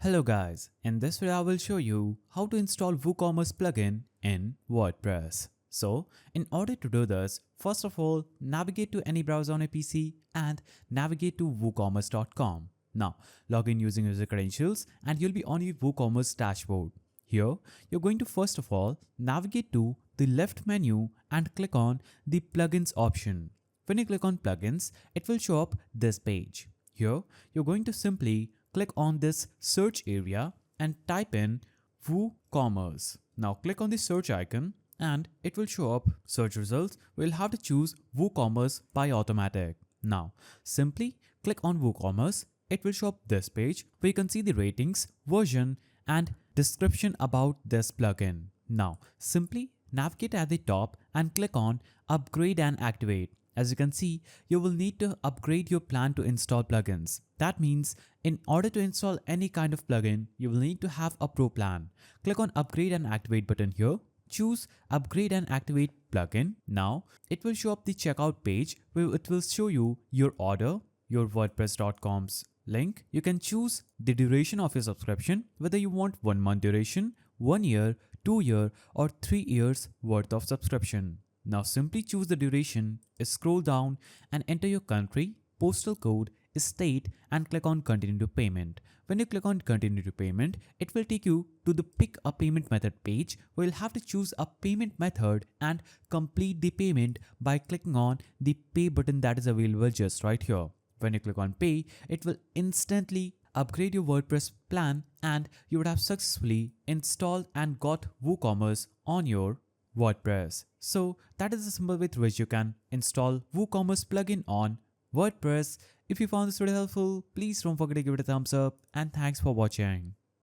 Hello guys, in this video I will show you how to install WooCommerce plugin in WordPress. So in order to do this, first of all navigate to any browser on a PC and navigate to woocommerce.com. Now log in using user credentials and you'll be on your WooCommerce dashboard. Here you're going to first of all navigate to the left menu and click on the plugins option. When you click on plugins, it will show up this page. Here you're going to simply click on this search area and type in WooCommerce. Now click on the search icon and it will show up search results. We'll have to choose WooCommerce by automatic. Now simply click on WooCommerce. It will show up this page where you can see the ratings, version and description about this plugin. Now simply navigate at the top and click on upgrade and activate. As you can see, you will need to upgrade your plan to install plugins. That means in order to install any kind of plugin, you will need to have a pro plan. Click on upgrade and activate button here. Choose upgrade and activate plugin. Now it will show up the checkout page where it will show you your order, your WordPress.com's link. You can choose the duration of your subscription, whether you want 1 month duration, 1 year, 2 year or 3 years worth of subscription. Now simply choose the duration, scroll down and enter your country, postal code, state and click on continue to payment. When you click on continue to payment, it will take you to the pick a payment method page where you'll have to choose a payment method and complete the payment by clicking on the pay button that is available just right here. When you click on pay, it will instantly upgrade your WordPress plan and you would have successfully installed and got WooCommerce on your WordPress. So that is the simple way through which you can install WooCommerce plugin on WordPress. If you found this video helpful, please don't forget to give it a thumbs up and thanks for watching.